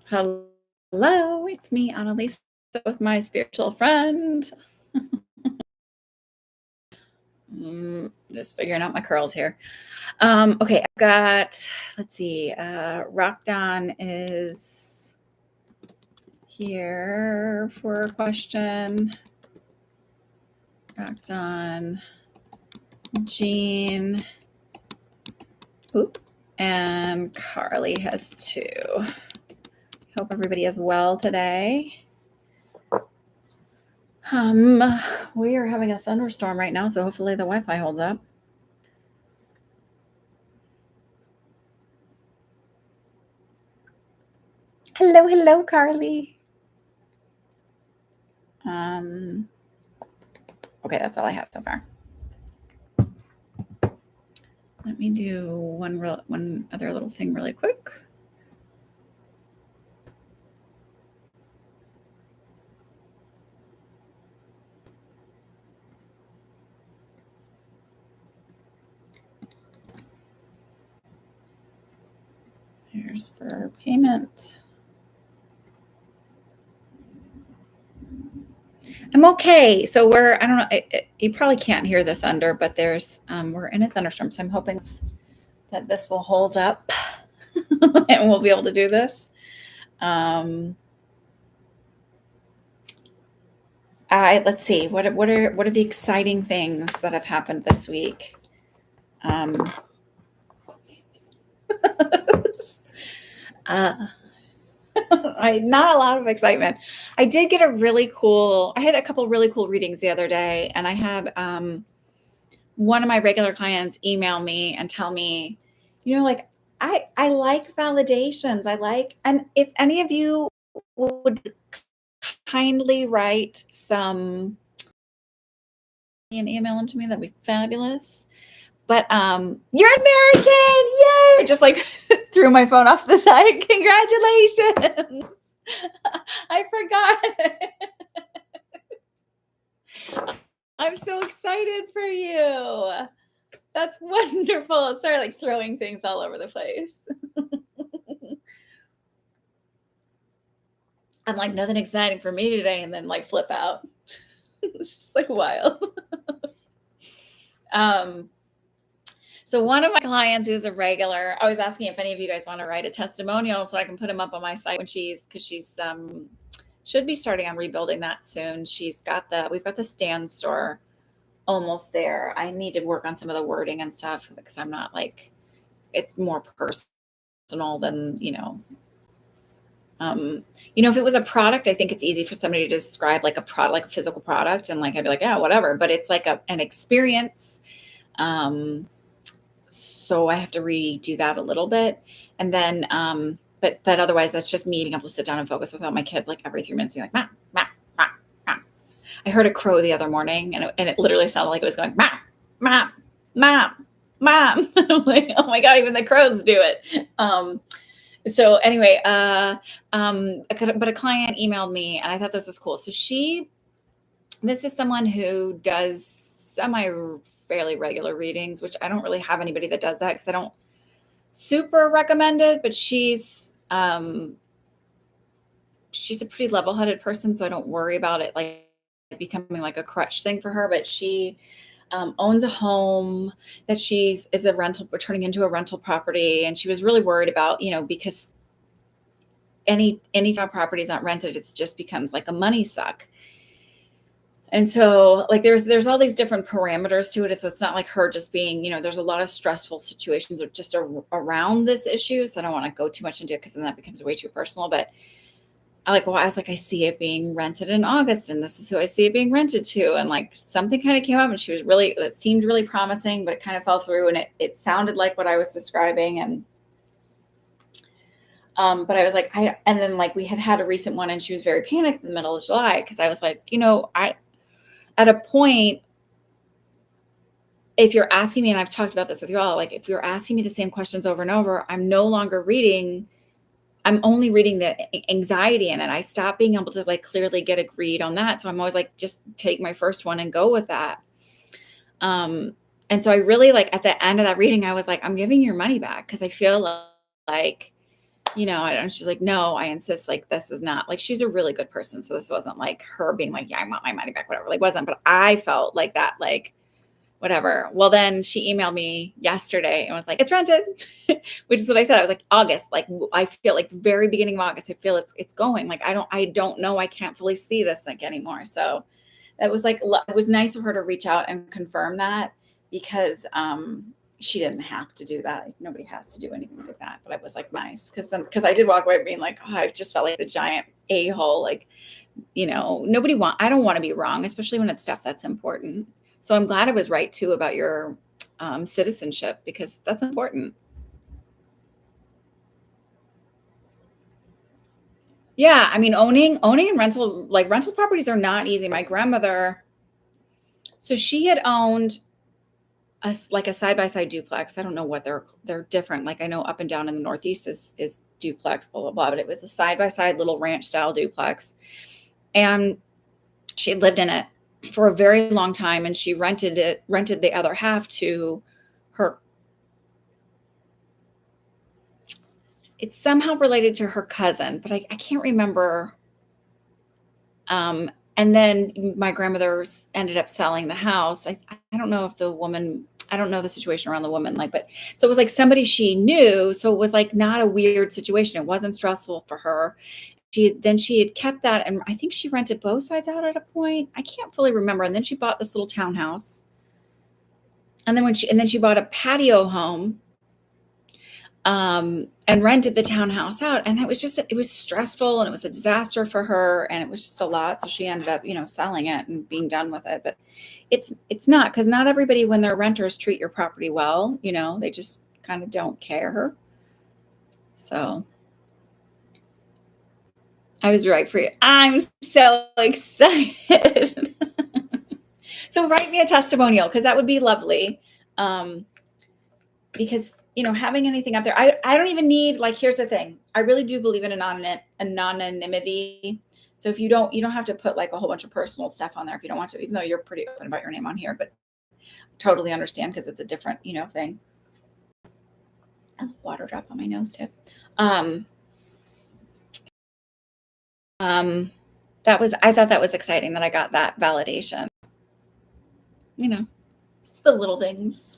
Hello, it's me, Annalisa, with my spiritual friend. Just figuring out my curls here. Okay, I've got, let's see, Rockdon is here for a question. Rockdon, Jean, and Carly has two. Hope everybody is well today. We are having a thunderstorm right now, so hopefully the Wi-Fi holds up. Hello, Carly. Okay, that's all I have so far. Let me do one other little thing really quick. Here's for payment. I'm okay. So I don't know, you probably can't hear the thunder, but we're in a thunderstorm. So I'm hoping that this will hold up and we'll be able to do this. Let's see, what are the exciting things that have happened this week? Not a lot of excitement. I did get I had a couple really cool readings the other day, and I had one of my regular clients email me and tell me, like, I like validations. And if any of you would kindly write some and email them to me, that'd be fabulous. But you're American, yay! I just like threw my phone off the side. Congratulations! I forgot. I'm so excited for you. That's wonderful. Sorry, like throwing things all over the place. I'm like, nothing exciting for me today, and then like flip out. It's just like wild. So one of my clients who's a regular, I was asking if any of you guys want to write a testimonial so I can put them up on my site because she's should be starting on rebuilding that soon. We've got the stand store almost there. I need to work on some of the wording and stuff because I'm not like, it's more personal than, if it was a product, I think it's easy for somebody to describe like a product, like a physical product. And like, I'd be like, yeah, whatever, but it's like an experience. So I have to redo that a little bit. And then, but otherwise that's just me being able to sit down and focus without my kids, like every 3 minutes being like, ma, ma, ma, ma. I heard a crow the other morning and it literally sounded like it was going, ma, ma, ma, mom. I'm like, oh my God, even the crows do it. So anyway, but a client emailed me and I thought this was cool. So this is someone who does fairly regular readings, which I don't really have anybody that does that because I don't super recommend it, but she's a pretty level-headed person. So I don't worry about it like becoming like a crutch thing for her, but she owns a home that we're turning into a rental property. And she was really worried about, because any time property is not rented, it just becomes like a money suck. And so like there's all these different parameters to it. So it's not like her just being, there's a lot of stressful situations just around this issue. So I don't want to go too much into it because then that becomes way too personal. But I was like, I see it being rented in August and this is who I see it being rented to. And like something kind of came up and it seemed really promising, but it kind of fell through and it sounded like what I was describing. And but I was like, and then like we had a recent one and she was very panicked in the middle of July. Cause I was like, at a point, if you're asking me, and I've talked about this with you all, like if you're asking me the same questions over and over, I'm only reading the anxiety in it. I stopped being able to like clearly get agreed on that. So I'm always like, just take my first one and go with that. And so I really like at the end of that reading, I was like, I'm giving your money back because I feel like And she's like, no, I insist, like, this is not like, she's a really good person. So this wasn't like her being like, yeah, I want my money back, whatever. Like, wasn't, but I felt like that, like, whatever. Well, then she emailed me yesterday and was like, it's rented, which is what I said. I was like, August, like, I feel like the very beginning of August, I feel it's going, like, I don't know. I can't fully see this like anymore. So that was like, it was nice of her to reach out and confirm that, because, she didn't have to do that. Like, nobody has to do anything like that. But I was like, nice. Cause I did walk away being like, oh, I just felt like the giant a-hole. Like, I don't want to be wrong, especially when it's stuff that's important. So I'm glad I was right too about your citizenship, because that's important. Yeah. I mean, owning and rental properties are not easy. My grandmother, so she had owned like a side by side duplex. I don't know what they're different. Like, I know up and down in the Northeast is duplex, blah blah blah. But it was a side by side little ranch style duplex, and she had lived in it for a very long time, and she rented the other half to her. It's somehow related to her cousin, but I can't remember. And then my grandmother's ended up selling the house. I don't know if the woman, I don't know the situation around the woman, like, but so it was like somebody she knew. So it was like not a weird situation. It wasn't stressful for her. She had kept that, and I think she rented both sides out at a point. I can't fully remember. And then she bought this little townhouse. And then she bought a patio home, and rented the townhouse out. And it was stressful, and it was a disaster for her, and it was just a lot. So she ended up, selling it and being done with it. But it's not, because not everybody, when they're renters, treat your property well. They just kind of don't care. So I was right for you. I'm so excited. So write me a testimonial, because that would be lovely. Because having anything up there, I don't even need, like, here's the thing, I really do believe in anonymity. So if you don't have to put like a whole bunch of personal stuff on there if you don't want to, even though you're pretty open about your name on here. But totally understand, because it's a different thing. Water drop on my nose tip. um I thought that was exciting that I got that validation. It's the little things.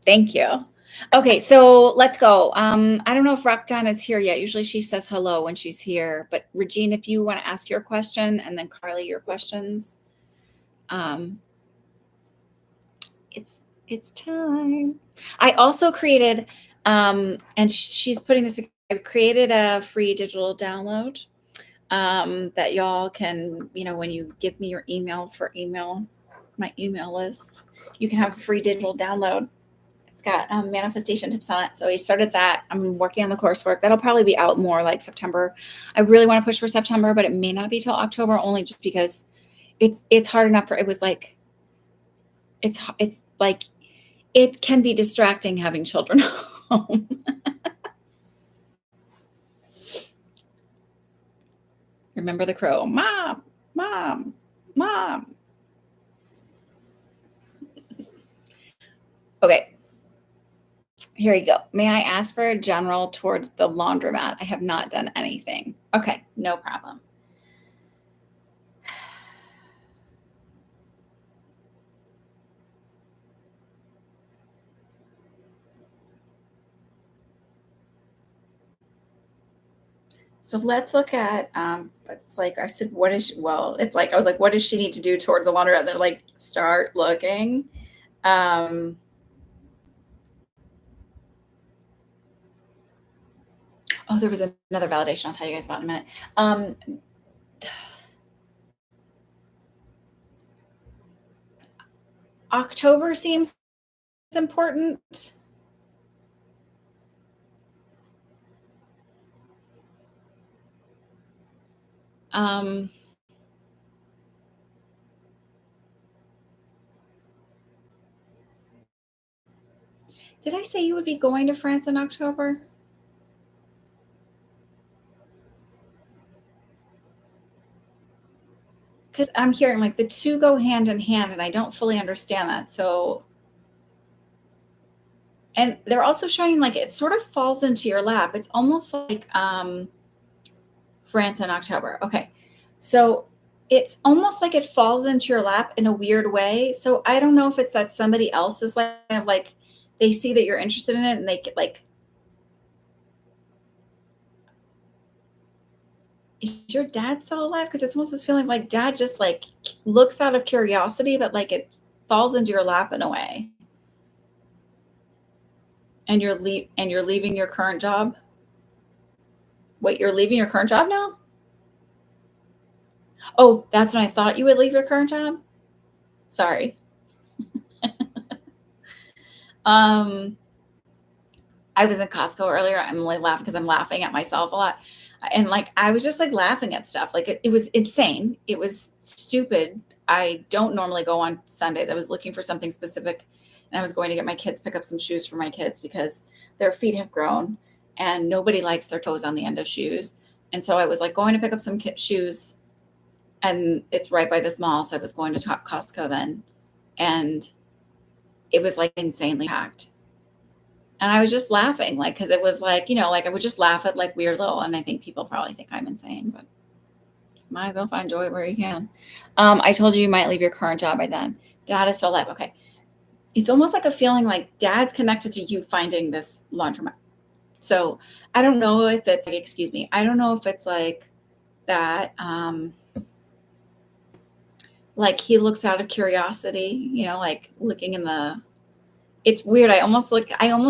Thank you. Okay, so let's go. I don't know if Roxanne is here yet. Usually she says hello when she's here. But Regine, if you want to ask your question, and then Carly, your questions. It's time. I also created, and she's putting this. I created a free digital download that y'all can, when you give me your email my email list, you can have a free digital download. It's got manifestation tips on it. So we started that. I'm working on the coursework. That'll probably be out more like September. I really want to push for September, but it may not be till October, only just because it's hard enough it was like, it's like, it can be distracting having children home. Remember the crow, mom, mom, mom. Okay. Here you go. May I ask for a general towards the laundromat? I have not done anything. Okay, no problem. So let's look at, it's like I said, it's like, I was like, what does she need to do towards the laundromat? They're like, start looking. Um, oh, there was another validation I'll tell you guys about in a minute. October seems important. Did I say you would be going to France in October? Because I'm hearing like the two go hand in hand, and I don't fully understand that. So, And they're also showing like it sort of falls into your lap. It's almost like France in October. Okay. So it's almost like it falls into your lap in a weird way. So I don't know if it's that somebody else is like, kind of like they see that you're interested in it and they get like, is your dad still alive? Because it's almost this feeling like dad just like looks out of curiosity, but like it falls into your lap in a way. And you're leaving your current job. Wait, you're leaving your current job now? Oh, that's when I thought you would leave your current job. Sorry. um, I was in Costco earlier. I'm like laughing because I'm laughing at myself a lot. And like I was just like laughing at stuff. Like it was insane. It was stupid. I don't normally go on Sundays. I was looking for something specific and I was going to get my kids pick up some shoes for my kids because their feet have grown and nobody likes their toes on the end of shoes. And so I was like going to pick up some shoes and it's right by this mall. So I was going to Costco then. And it was like insanely packed. And I was just laughing, like, because it was like, like I would just laugh at like weird little, and I think people probably think I'm insane, but might as well find joy where you can. I told you might leave your current job by then. Dad is still alive. Okay. It's almost like a feeling like dad's connected to you finding this laundromat. So I don't know if it's like, excuse me, I don't know if it's like that. Like he looks out of curiosity, like looking in the, it's weird. I almost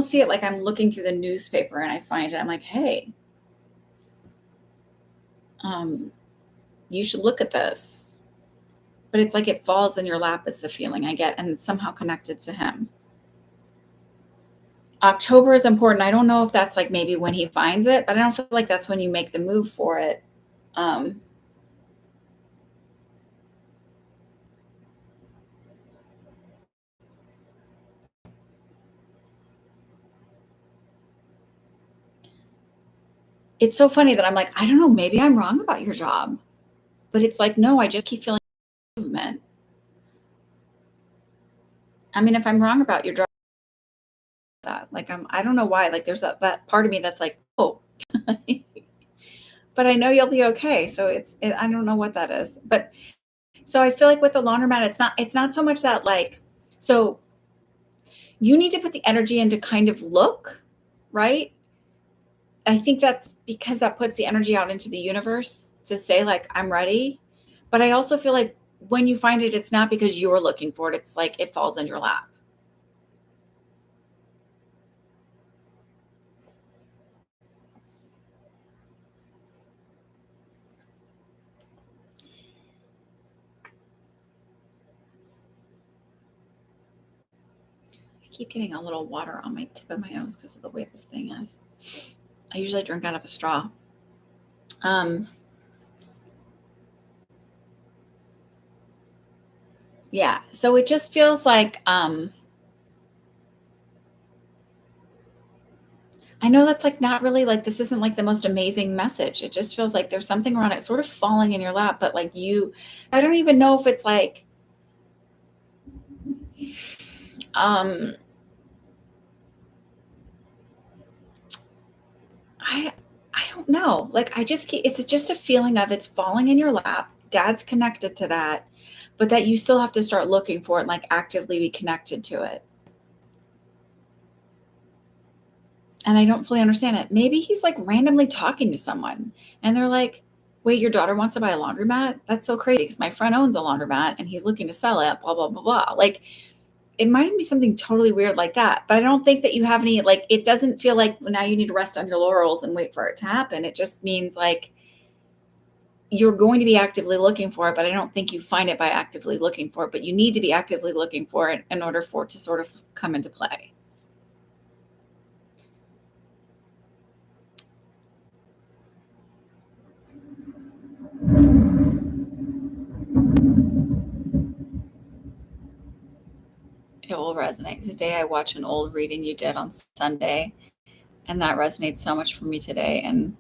see it like I'm looking through the newspaper and I find it. I'm like, hey, you should look at this. But it's like it falls in your lap is the feeling I get, and it's somehow connected to him. October is important. I don't know if that's like maybe when he finds it, but I don't feel like that's when you make the move for it. It's so funny that I'm like, I don't know, maybe I'm wrong about your job. But it's like, no, I just keep feeling movement. I mean, if I'm wrong about your job, that like I don't know why. Like there's that part of me that's like, oh, but I know you'll be okay. So I don't know what that is. But so I feel like with the laundromat, it's not so much that like, so you need to put the energy into kind of look, right? I think that's because that puts the energy out into the universe to say like I'm ready. But I also feel like when you find it, it's not because you're looking for it. It's like it falls in your lap. I keep getting a little water on my tip of my nose because of the way this thing is. I usually drink out of a straw. Yeah. So it just feels like I know that's like not really like this isn't like the most amazing message. It just feels like there's something around it sort of falling in your lap, but like I don't even know if it's like um I I don't know. Like I just keep, it's just a feeling of it's falling in your lap. Dad's connected to that, but that you still have to start looking for it and like actively be connected to it. And I don't fully understand it. Maybe he's like randomly talking to someone and they're like, wait, your daughter wants to buy a laundromat? That's so crazy because my friend owns a laundromat and he's looking to sell it, blah, blah, blah, blah. Like it might be something totally weird like that. But I don't think that you have any, like, it doesn't feel like now you need to rest on your laurels and wait for it to happen. It just means like you're going to be actively looking for it, but I don't think you find it by actively looking for it. But you need to be actively looking for it in order for it to sort of come into play. It will resonate. Today, I watched an old reading you did on Sunday, and that resonates so much for me today. And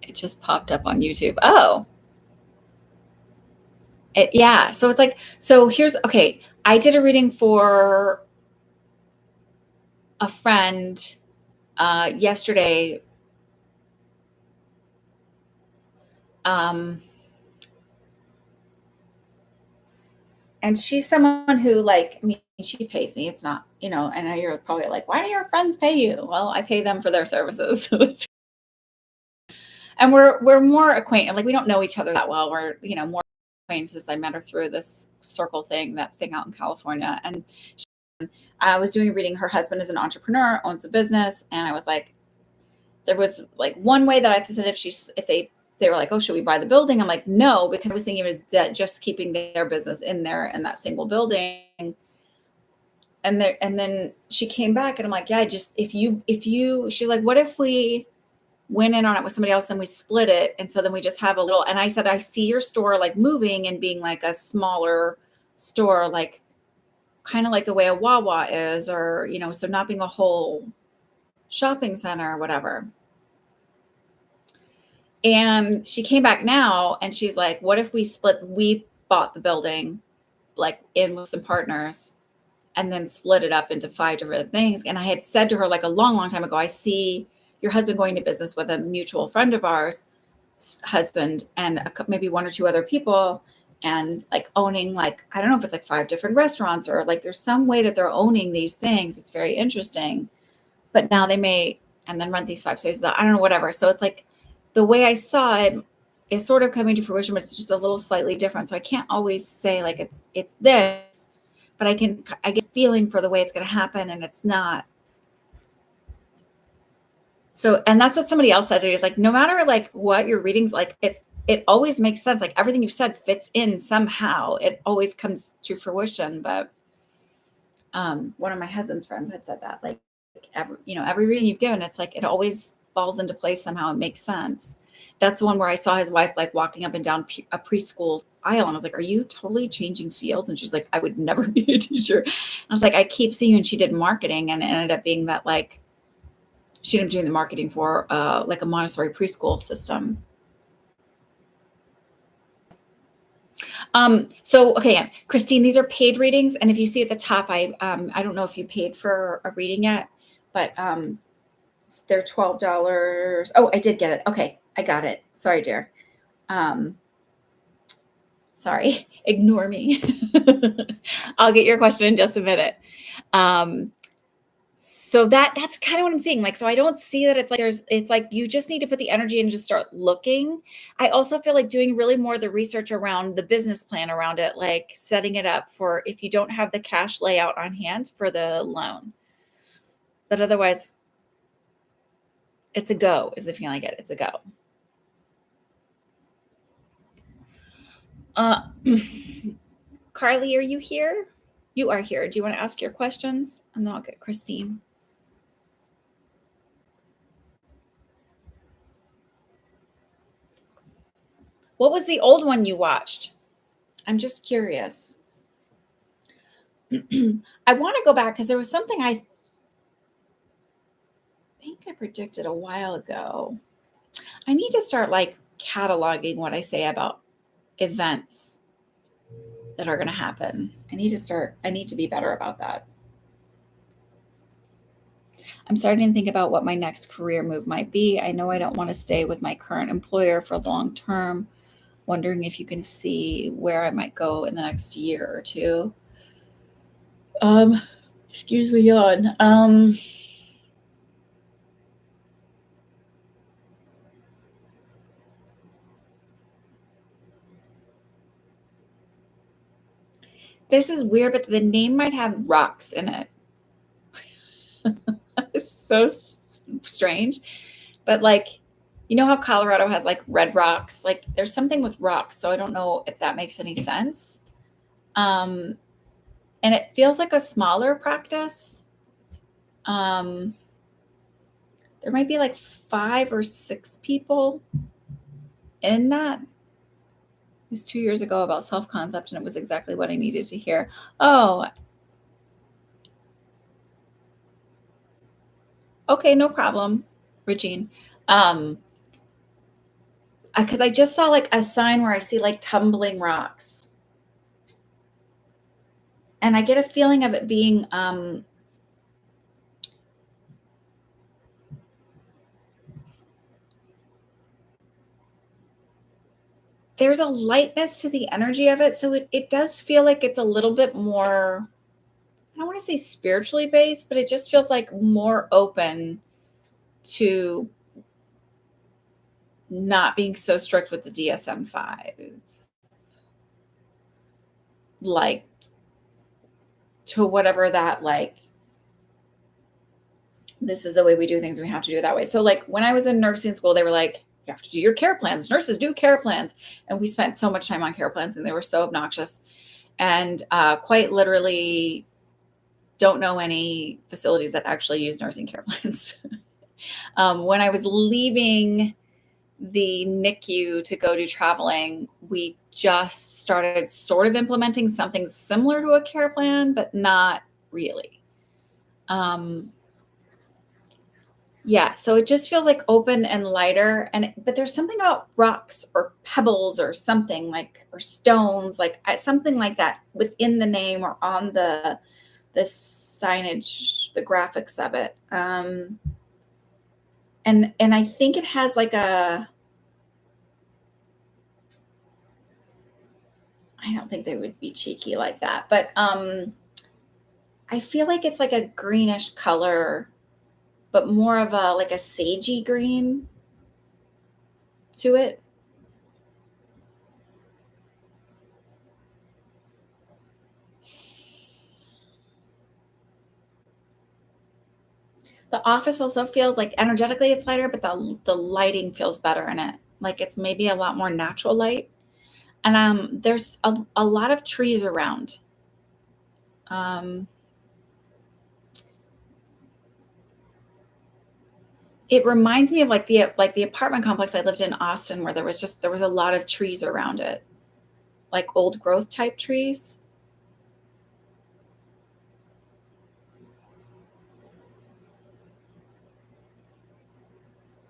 it just popped up on YouTube. Oh, yeah. So it's like, so here's, okay. I did a reading for a friend yesterday. Um, and she's someone who, like, I mean, she pays me. It's not, and you're probably like, why do your friends pay you? Well, I pay them for their services. So and we're more acquainted. Like, we don't know each other that well. We're, more acquaintances. I met her through this circle thing, that thing out in California. And I was doing a reading. Her husband is an entrepreneur, owns a business. And I was like, there was like one way that I said, if they were like, oh, should we buy the building? I'm like, no, because I was thinking it was just keeping their business in there in that single building. And then she came back and I'm like, yeah, just if you, she's like, what if we went in on it with somebody else and we split it? And so then we just have a little, and I said, I see your store like moving and being like a smaller store, like kind of like the way a Wawa is, or, so not being a whole shopping center or whatever. And she came back now and she's like, what if we bought the building, like in with some partners, and then split it up into 5 different things. And I had said to her like a long, long time ago, I see your husband going to business with a mutual friend of ours, husband, and maybe 1 or 2 other people, and like owning, like, I don't know if it's like 5 different restaurants, or like there's some way that they're owning these things. It's very interesting. But now they may, and then rent these 5 spaces. I don't know, whatever. So it's like the way I saw it is sort of coming to fruition, but it's just a little slightly different. So I can't always say like it's this, but I get feeling for the way it's going to happen, and it's not. So, and that's what somebody else said to me, is like, no matter like what your readings, like it always makes sense. Like everything you've said fits in somehow. It always comes to fruition. But one of my husband's friends had said that, like, every reading you've given, it's like it always falls into place somehow. It makes sense. That's the one where I saw his wife like walking up and down a preschool aisle, and I was like, are you totally changing fields? And she's like, I would never be a teacher. I was like, I keep seeing you. And she did marketing, and it ended up being that, like, she ended up doing the marketing for like a Montessori preschool system. So, okay, Christine, these are paid readings. And if you see at the top, I don't know if you paid for a reading yet, but they're $12. Oh, I did get it. Okay, I got it. Sorry, dear. Sorry, ignore me. I'll get your question in just a minute. So that's kind of what I'm seeing. Like, so I don't see that it's like it's like you just need to put the energy in and just start looking. I also feel like doing really more of the research around the business plan around it, like setting it up for if you don't have the cash layout on hand for the loan. But otherwise, it's a go, is the feeling I get. It's a go. Carly, are you here? You are here. Do you want to ask your questions? And then I'll get Christine. What was the old one you watched? I'm just curious. I want to go back because there was something I think I predicted a while ago. I need to start like cataloging what I say about events that are going to happen. I need to be better about that. I'm starting to think about what my next career move might be. I know I don't want to stay with my current employer for long term. Wondering if you can see where I might go in the next year or two. Excuse me, yawn. This is weird, but the name might have rocks in it. It's so strange. But like, you know how Colorado has like red rocks? Like there's something with rocks. So I don't know if that makes any sense. And it feels like a smaller practice. There might be like 5 or 6 people in that. It was 2 years ago about self-concept, and it was exactly what I needed to hear. Oh, okay, no problem, Regine. Because I just saw like a sign where I see like tumbling rocks. And I get a feeling of it being there's a lightness to the energy of it, so it does feel like it's a little bit more, I don't wanna say spiritually based, but it just feels like more open to not being so strict with the DSM-5, like, to whatever that, like, this is the way we do things, and we have to do it that way. So, like, when I was in nursing school, they were like, "You have to do your care plans. Nurses do care plans." And we spent so much time on care plans, and they were so obnoxious. And, quite literally don't know any facilities that actually use nursing care plans. When I was leaving the NICU to go do traveling, we just started sort of implementing something similar to a care plan, but not really. Um, yeah, so it just feels like open and lighter, but there's something about rocks or pebbles or something like, or stones, like something like that within the name or on the signage, the graphics of it. And I think it has like a, I don't think they would be cheeky like that, but I feel like it's like a greenish color, but more of a like a sagey green to it. The office also feels like energetically it's lighter, but the lighting feels better in it. Like it's maybe a lot more natural light. And there's a lot of trees around. Um, it reminds me of like the apartment complex I lived in Austin, where there was a lot of trees around it, like old growth type trees.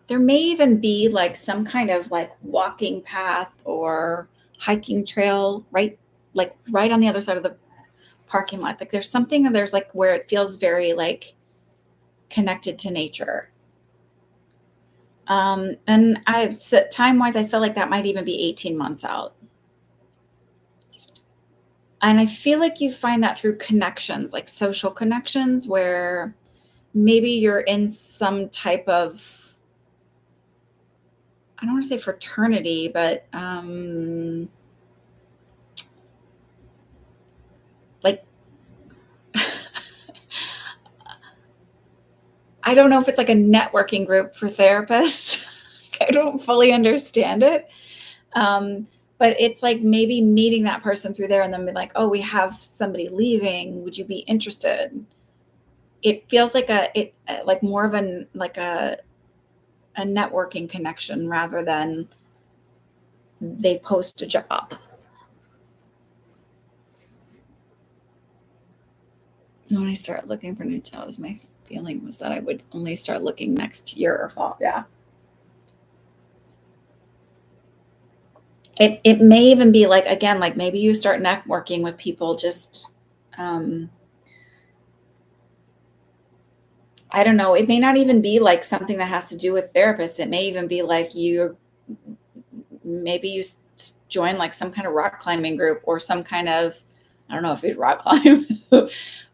There may even be like some kind of like walking path or hiking trail right on the other side of the parking lot. Like there's something, there's like where it feels very like connected to nature. And I've set time wise, I feel like that might even be 18 months out. And I feel like you find that through connections, like social connections, where maybe you're in some type of, I don't want to say fraternity, but like, I don't know if it's like a networking group for therapists. I don't fully understand it. Um, but it's like maybe meeting that person through there and then be like, oh, we have somebody leaving. Would you be interested? It feels like like more of like a networking connection rather than they post a job. When I start looking for new jobs, my feeling was that I would only start looking next year or fall. Yeah. It may even be like, again, like maybe you start networking with people just, um, I don't know. It may not even be like something that has to do with therapists. It may even be like maybe you join like some kind of rock climbing group or some kind of, I don't know if you'd rock climb,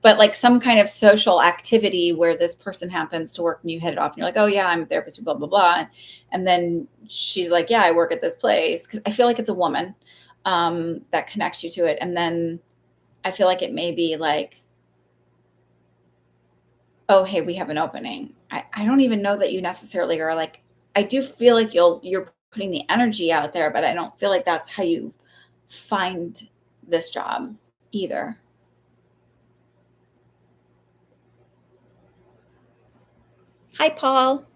but like some kind of social activity where this person happens to work and you hit it off and you're like, oh yeah, I'm a therapist, blah, blah, blah. And then she's like, yeah, I work at this place. Cause I feel like it's a woman that connects you to it. And then I feel like it may be like, oh, hey, we have an opening. I don't even know that you necessarily are like, I do feel like you're putting the energy out there, but I don't feel like that's how you find this job either. Hi, Paul.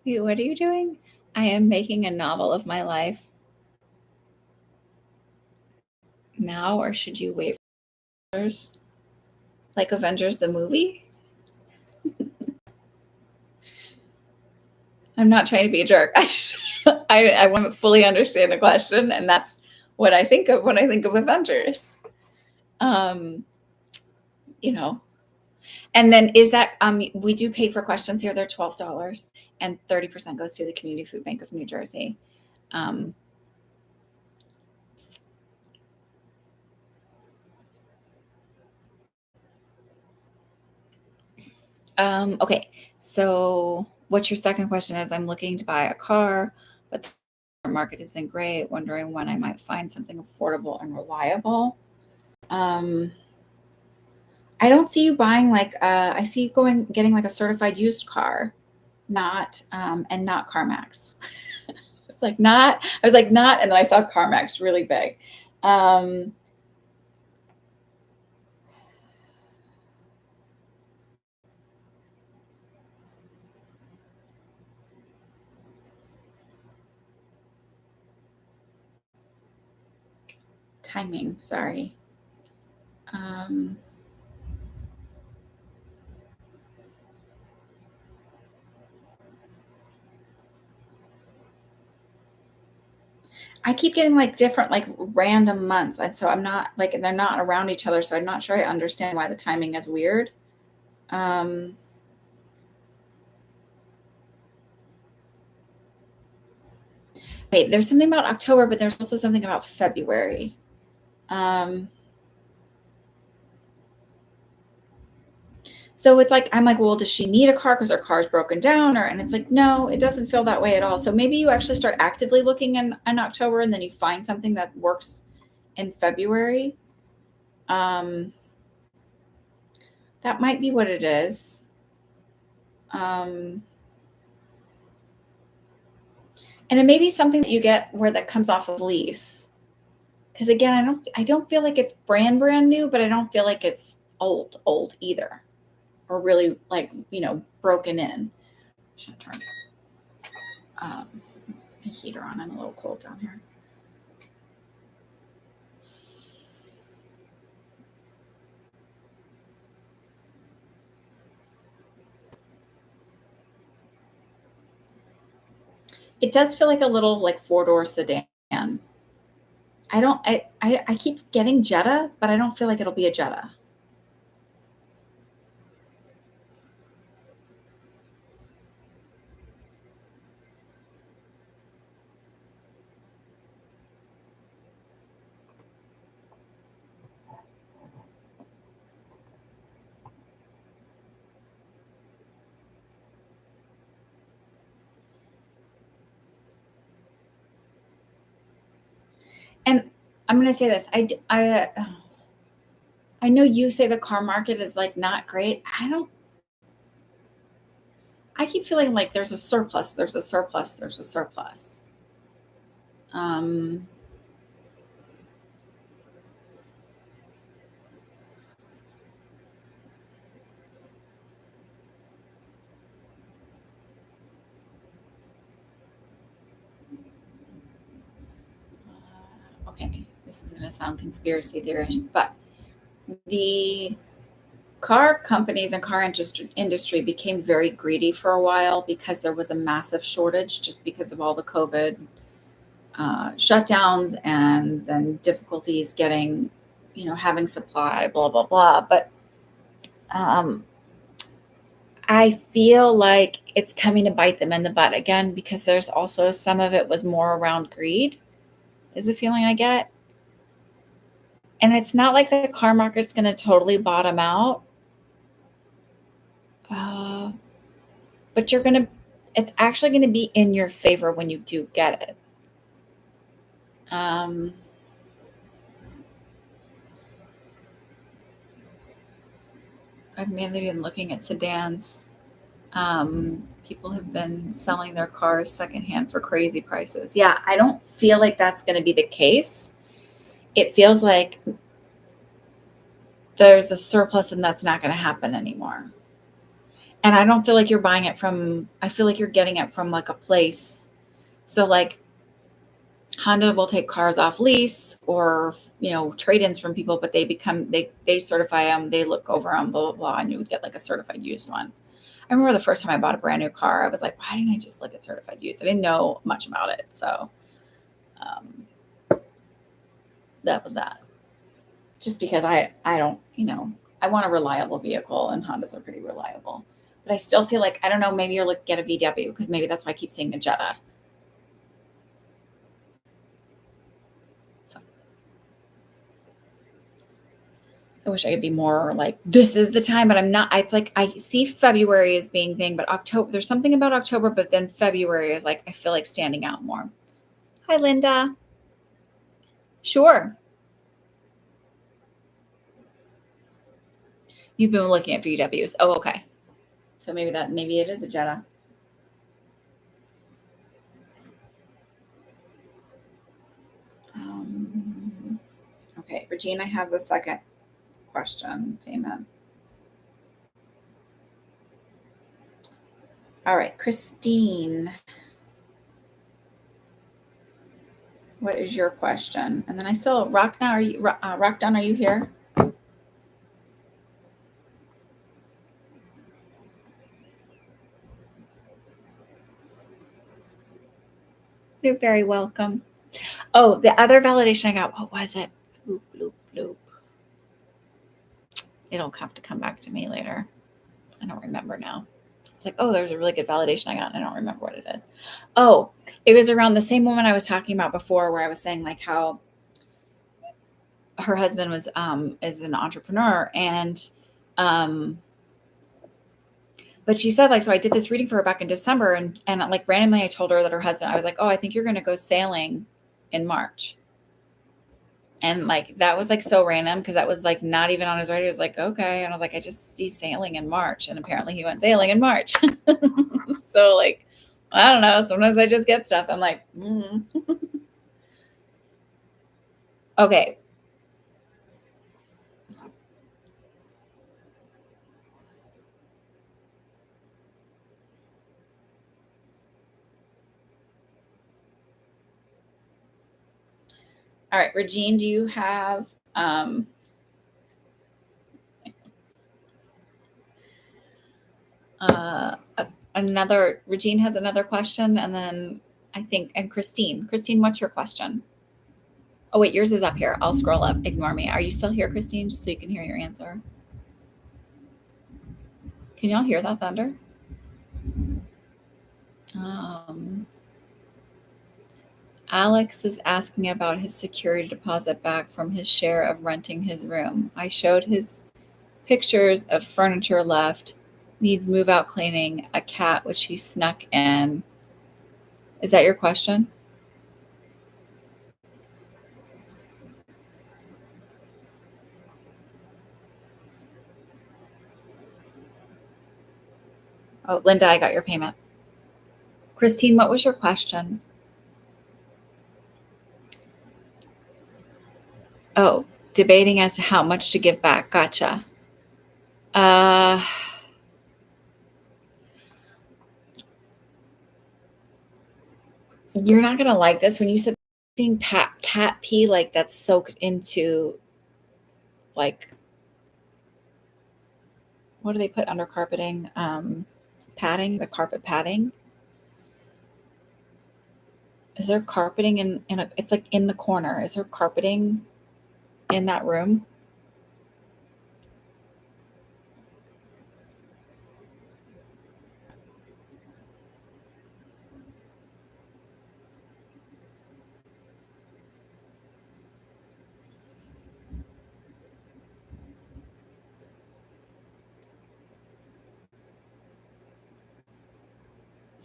Wait, what are you doing? I am making a novel of my life now, or should you wait for Avengers? Like Avengers the movie? I'm not trying to be a jerk. I just I want to fully understand the question, and that's what I think of when I think of Avengers. Um, you know, And then is that, we do pay for questions here. They're $12 and 30% goes to the Community Food Bank of New Jersey. Um, okay. So what's your second question is I'm looking to buy a car, but the market isn't great, wondering when I might find something affordable and reliable. Um, I don't see you buying like I see you getting like a certified used car, not and not CarMax. It's like not, I was like not, and then I saw CarMax really big. Um, Timing, sorry. Um, I keep getting like different, like random months. And so I'm not like, and they're not around each other. So I'm not sure I understand why the timing is weird. Um, Wait, there's something about October, but there's also something about February. Um, so it's like, I'm like, well, does she need a car because her car's broken down? And it's like, no, it doesn't feel that way at all. So maybe you actually start actively looking in October and then you find something that works in February. Um, that might be what it is. Um, and it may be something that you get where that comes off of lease. Because again, I don't feel like it's brand new, but I don't feel like it's old either, or really like broken in. Should turn my heater on. I'm a little cold down here. It does feel like a little like four-door sedan. I keep getting Jetta, but I don't feel like it'll be a Jetta. And I'm going to say this. I know you say the car market is like not great. I keep feeling like there's a surplus, there's a surplus, there's a surplus. Um, okay, this is going to sound conspiracy theorist, but the car companies and car industry became very greedy for a while because there was a massive shortage just because of all the COVID shutdowns and then difficulties getting, having supply, blah, blah, blah. But um, I feel like it's coming to bite them in the butt again because there's also some of it was more around greed, is the feeling I get. And it's not like the car market's going to totally bottom out, uh, but it's actually going to be in your favor when you do get it. Um, I've mainly been looking at sedans. People have been selling their cars secondhand for crazy prices. Yeah, I don't feel like that's going to be the case. It feels like there's a surplus and that's not going to happen anymore. And I don't feel like you're buying it from, I feel like you're getting it from like a place. So like Honda will take cars off lease or, trade-ins from people, but they certify them, they look over them, blah, blah, blah. And you would get like a certified used one. I remember the first time I bought a brand new car, I was like, why didn't I just look at certified used? I didn't know much about it. So um, that was that. Just because I don't, I want a reliable vehicle, and Hondas are pretty reliable. But I still feel like, I don't know, maybe you're looking at a VW because maybe that's why I keep seeing a Jetta. So I wish I could be more like, this is the time, but I'm not. It's like I see February as being thing, but October, there's something about October, but then February is like, I feel like standing out more. Hi, Linda. Sure. You've been looking at VWs. Oh, okay. So maybe it is a Jetta. Okay, Regina, I have the second question payment. All right, Christine, what is your question? And then I still Rock now. Rock Down? Are you here? You're very welcome. Oh, the other validation I got. What was it? Bloop, bloop, bloop. It'll have to come back to me later. I don't remember now. It's like, oh, there's a really good validation I got. And I don't remember what it is. Oh, it was around the same woman I was talking about before, where I was saying like how her husband was is an entrepreneur, and but she said like, so I did this reading for her back in December, and like randomly I told her that her husband, I was like, oh, I think you're going to go sailing in March. And like, that was like so random because that was like not even on his radar. He was like, okay. And I was like, I just see sailing in March. And apparently he went sailing in March. So like, I don't know. Sometimes I just get stuff. I'm like, okay. All right, Regine, do you have another? Regine has another question, and then I think, and Christine, what's your question? Oh wait, yours is up here. I'll scroll up. Ignore me. Are you still here, Christine? Just so you can hear your answer. Can y'all hear that thunder? Alex is asking about his security deposit back from his share of renting his room. I showed his pictures of furniture left, needs move out cleaning, a cat which he snuck in. Is that your question? Oh, Linda, I got your payment. Christine, what was your question? Oh, debating as to how much to give back. Gotcha. You're not gonna like this when you said seeing cat pee, like that's soaked into like, what do they put under carpeting? Padding, the carpet padding. Is there carpeting in a, it's like in the corner. Is there carpeting in that room?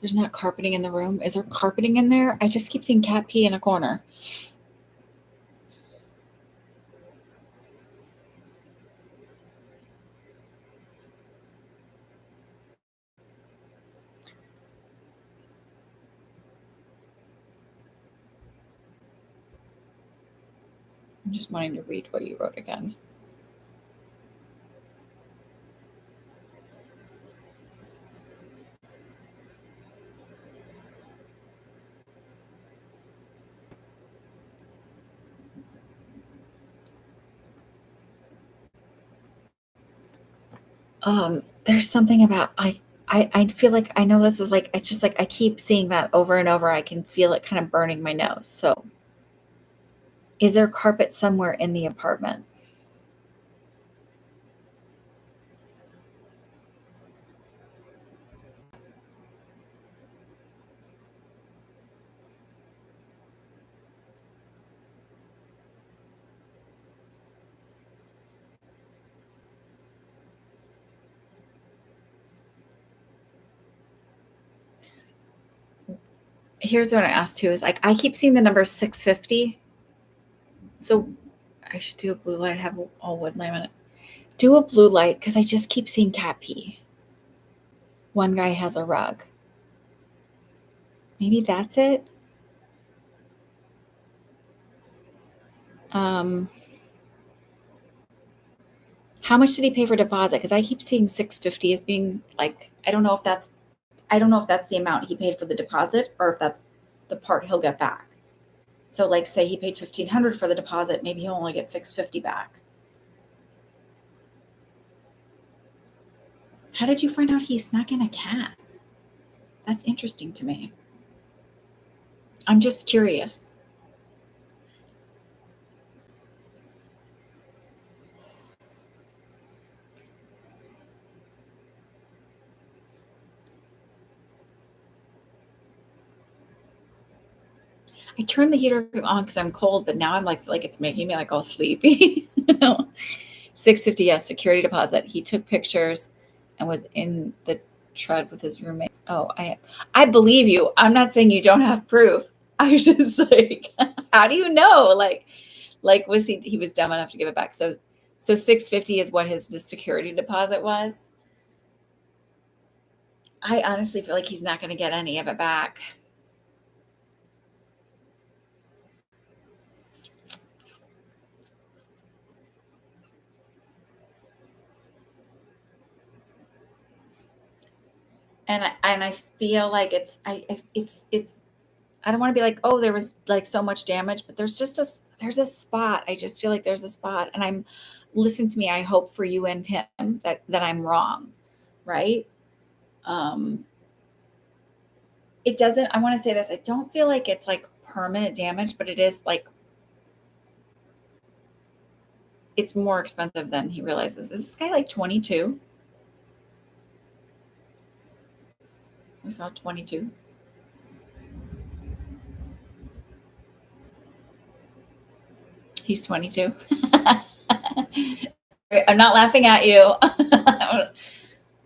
There's not carpeting in the room. Is there carpeting in there? I just keep seeing cat pee in a corner. I'm just wanting to read what you wrote again. There's something about I feel like I know this is like, it's just like I keep seeing that over and over. I can feel it kind of burning my nose. So is there carpet somewhere in the apartment? here's what I asked too is like, I keep seeing the number 650. So I should do a blue light, have all wood laminate. Do a blue light because I just keep seeing cat pee. One guy has a rug. Maybe that's it. How much did he pay for deposit? Because I keep seeing 650 as being like, I don't know if that's the amount he paid for the deposit or if that's the part he'll get back. So like say he paid 1,500 for the deposit, maybe he'll only get 650 back. How did you find out he snuck in a cat? That's interesting to me. I'm just curious. I turned the heater on because I'm cold, but now I'm like, feel like it's making me like all sleepy. 650, yes, security deposit. He took pictures and was in the tread with his roommates. Oh, I believe you. I'm not saying you don't have proof. I was just like, how do you know? Like was he was dumb enough to give it back. So 650 is what his security deposit was. I honestly feel like he's not going to get any of it back. And I feel like it's I don't want to be like, oh, there was like so much damage, but there's a spot. I just feel like there's a spot, and listen to me. I hope for you and him that I'm wrong, right? Um, it doesn't. I want to say this. I don't feel like it's like permanent damage, but it is like it's more expensive than he realizes. Is this guy like 22? I saw 22. He's 22. I'm not laughing at you.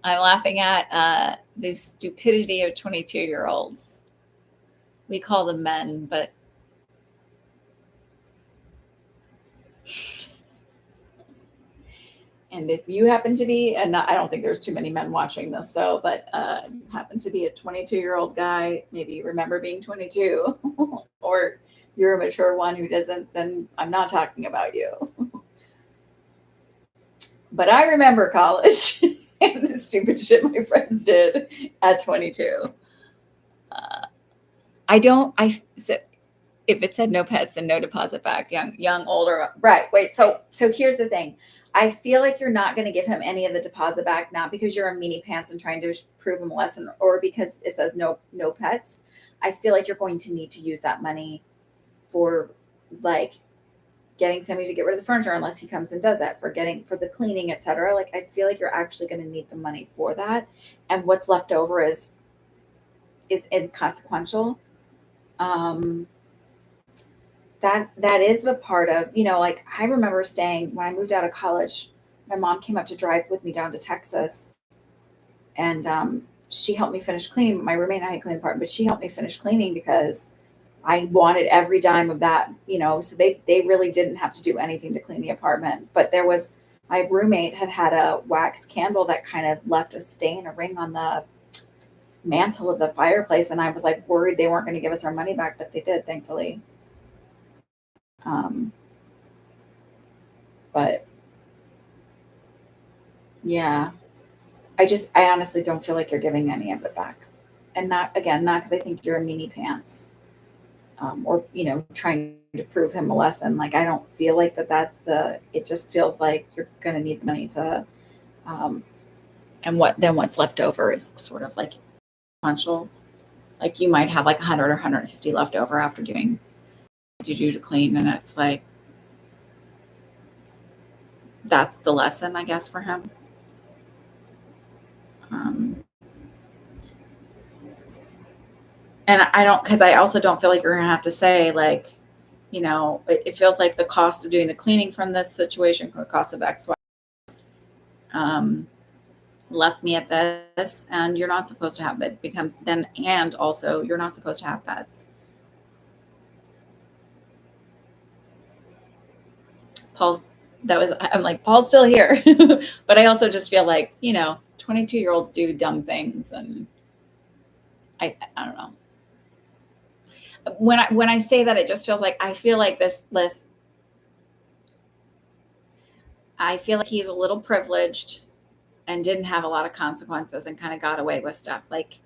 I'm laughing at the stupidity of 22-year-olds. We call them men, but and if you happen to be, and I don't think there's too many men watching this, so, but happen to be a 22-year-old guy, maybe you remember being 22, or you're a mature one who doesn't, then I'm not talking about you. But I remember college and the stupid shit my friends did at 22. Uh, I don't, I, so if it said no pets, then no deposit back. Young, older. Right. Wait. So here's the thing. I feel like you're not going to give him any of the deposit back, not because you're a meanie pants and trying to prove him a lesson, or because it says no pets. I feel like you're going to need to use that money for like getting somebody to get rid of the furniture, unless he comes and does that for the cleaning, etc. Like I feel like you're actually going to need the money for that, and what's left over is inconsequential. Um, that is a part of, like I remember staying when I moved out of college. My mom came up to drive with me down to Texas, and she helped me finish cleaning. My roommate and I cleaned the apartment, but she helped me finish cleaning because I wanted every dime of that. So they really didn't have to do anything to clean the apartment. But there was my roommate had a wax candle that kind of left a stain, a ring on the mantle of the fireplace, and I was like worried they weren't going to give us our money back, but they did, thankfully. um, but yeah, I honestly don't feel like you're giving any of it back. And not, again, not because I think you're a meanie pants, or, trying to prove him a lesson. Like, I don't feel like it just feels like you're going to need the money to, um, and what's left over is sort of like potential. Like you might have like 100 or 150 left over after doing what you do to clean. And it's like, that's the lesson, I guess, for him. Um, and I don't, because I also don't feel like you're gonna have to say like, it feels like the cost of doing the cleaning from this situation, the cost of X, Y. Um, left me at this, and you're not supposed to have it becomes then, and also you're not supposed to have pets. Paul's that was I'm like, Paul's still here. But I also just feel like, 22-year-olds do dumb things, and I don't know. When I say that, it just feels like I feel like this list I feel like he's a little privileged and didn't have a lot of consequences and kind of got away with stuff. Like,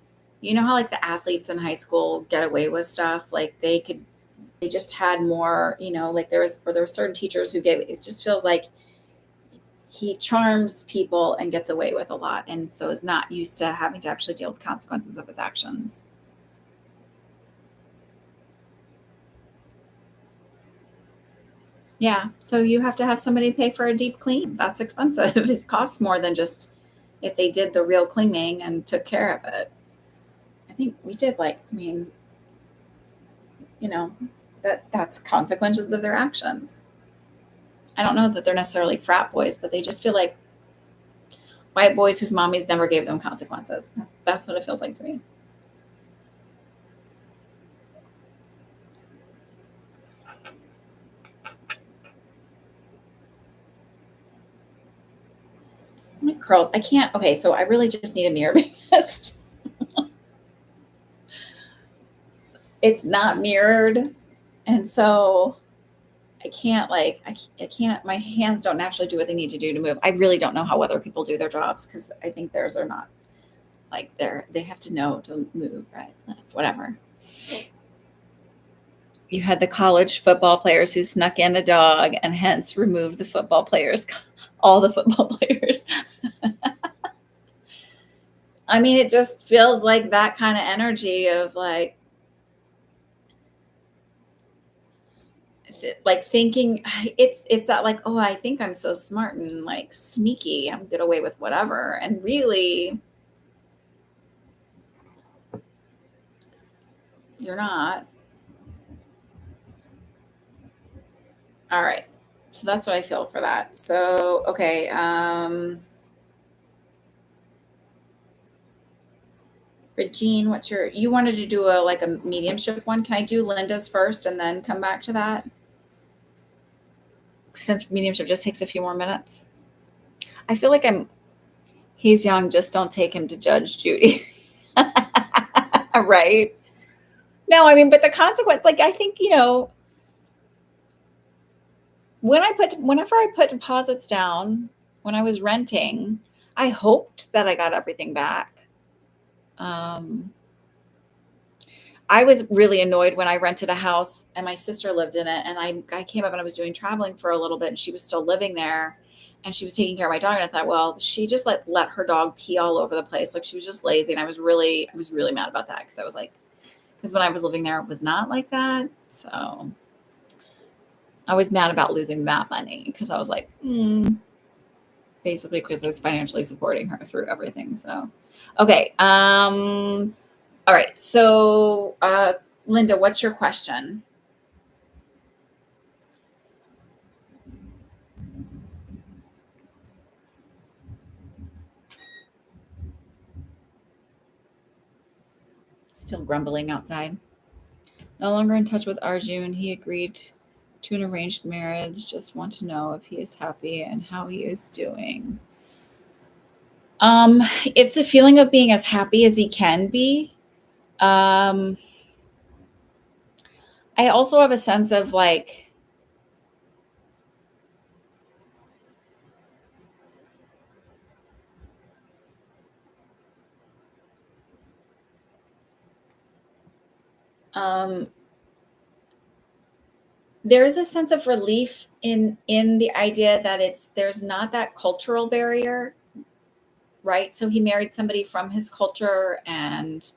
how like the athletes in high school get away with stuff? Like they just had more, like there were certain teachers who gave, it just feels like he charms people and gets away with a lot. And so is not used to having to actually deal with consequences of his actions. Yeah. So you have to have somebody pay for a deep clean. That's expensive. It costs more than just if they did the real cleaning and took care of it. I think we did like, I mean, you know, that's consequences of their actions. I don't know that they're necessarily frat boys, but they just feel like white boys whose mommies never gave them consequences. That's what it feels like to me. My curls. I can't. Okay, so I really just need a mirror because it's not mirrored, and so I can't I can't. My hands don't naturally do what they need to do to move. I really don't know how other people do their jobs because I think theirs are not like they have to know to move right, left, whatever. You had the college football players who snuck in a dog and hence removed the football players, all the football players. I mean, it just feels like that kind of energy of like thinking it's that like, oh, I think I'm so smart and like sneaky, I'm get away with whatever, and really you're not. All right, so that's what I feel for that. So okay, Regine, what's you wanted to do a like a mediumship one? Can I do Linda's first and then come back to that, since mediumship just takes a few more minutes? I feel like he's young, just don't take him to Judge Judy. Right. No, I mean, but the consequence, like, I think, whenever I put deposits down when I was renting, I hoped that I got everything back. I was really annoyed when I rented a house and my sister lived in it. And I came up and I was doing traveling for a little bit and she was still living there and she was taking care of my dog. And I thought, well, she just let her dog pee all over the place. Like she was just lazy. And I was really mad about that. Cause I was like, because when I was living there, it was not like that. So I was mad about losing that money because I was like, basically because I was financially supporting her through everything. So, okay. All right. So, Linda, what's your question? Still grumbling outside. No longer in touch with Arjun. He agreed to an arranged marriage. Just want to know if he is happy and how he is doing. It's a feeling of being as happy as he can be. Um, I also have a sense of like, um, there is a sense of relief in the idea that there's not that cultural barrier, right? So he married somebody from his culture, and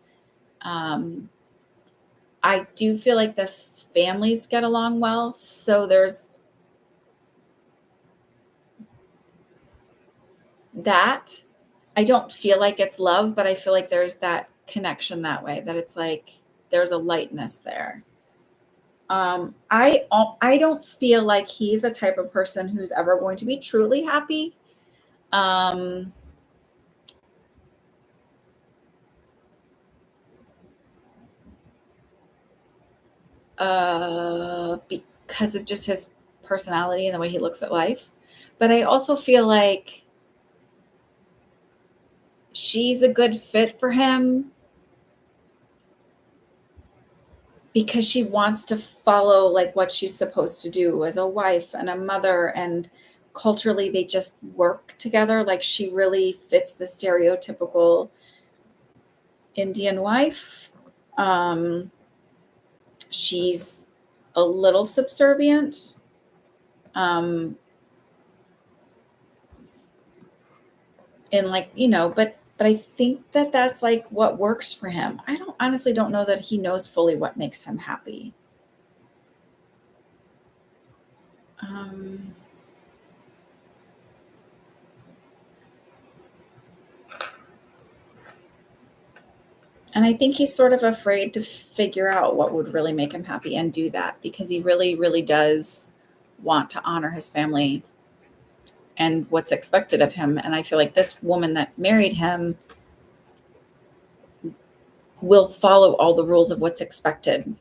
um, I do feel like the families get along well. So there's that. I don't feel like it's love, but I feel like there's that connection that way, that it's like there's a lightness there. I don't feel like he's a type of person who's ever going to be truly happy. Um, because of just his personality and the way he looks at life. But I also feel like she's a good fit for him because she wants to follow like what she's supposed to do as a wife and a mother, and culturally they just work together. Like she really fits the stereotypical Indian wife. Um, she's a little subservient. Um, and like, but I think that that's like what works for him. I don't honestly don't know that he knows fully what makes him happy. Um, and I think he's sort of afraid to figure out what would really make him happy and do that because he really, really does want to honor his family and what's expected of him. And I feel like this woman that married him will follow all the rules of what's expected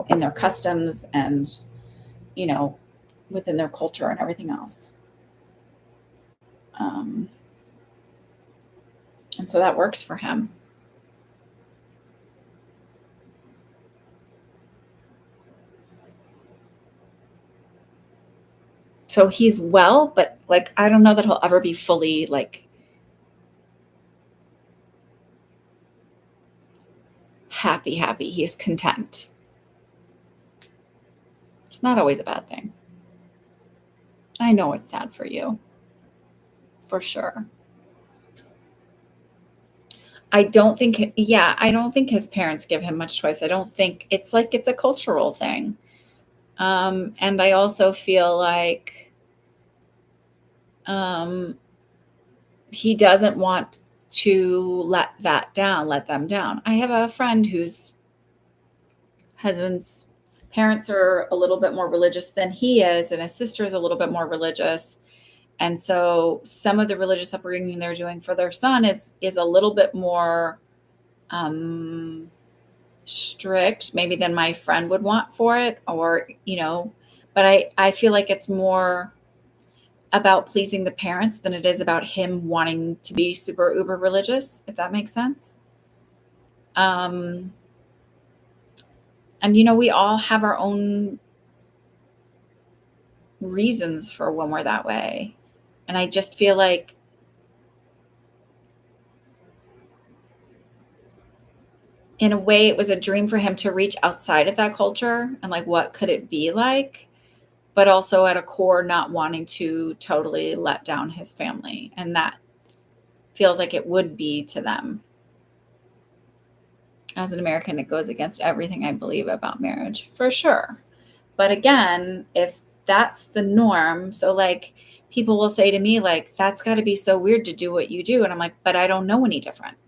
in their customs and, you know, within their culture and everything else. Um, and so that works for him. So he's well, but like, I don't know that he'll ever be fully like happy, happy. He's content. It's not always a bad thing. I know it's sad for you, for sure. I don't think his parents give him much choice. I don't think it's like it's a cultural thing. And I also feel like um, he doesn't want to let them down. I have a friend whose husband's parents are a little bit more religious than he is, and his sister is a little bit more religious. And so some of the religious upbringing they're doing for their son is a little bit more um, strict, maybe than my friend would want for it, or but I feel like it's more about pleasing the parents than it is about him wanting to be super uber religious, if that makes sense. Um, and we all have our own reasons for when we're that way. And I just feel like in a way it was a dream for him to reach outside of that culture and like what could it be like, but also at a core not wanting to totally let down his family. And that feels like it would be to them. As an American, it goes against everything I believe about marriage, for sure. But again, if that's the norm, so like people will say to me, like, that's got to be so weird to do what you do. And I'm like, but I don't know any different,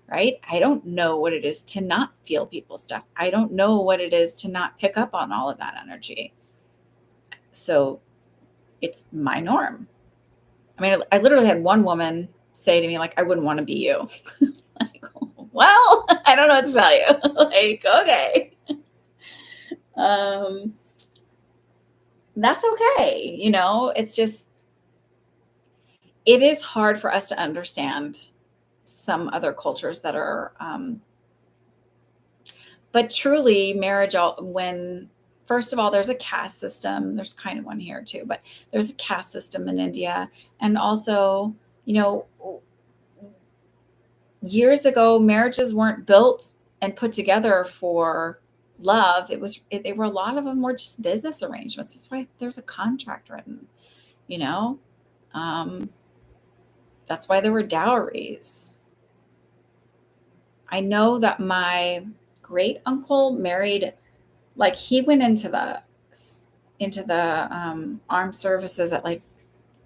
right? I don't know what it is to not feel people's stuff. I don't know what it is to not pick up on all of that energy. So it's my norm. I mean, I literally had one woman say to me, like, I wouldn't want to be you. Like, well, I don't know what to tell you. Like, okay. Um, that's okay. It's just, it is hard for us to understand some other cultures that are, but truly marriage, when, first of all, there's a caste system, there's kind of one here too, but there's a caste system in India. And also, you know, years ago, marriages weren't built and put together for love. They were, a lot of them were just business arrangements. That's why there's a contract written, you know? Um, that's why there were dowries. I know that my great uncle married, like he went into the armed services at like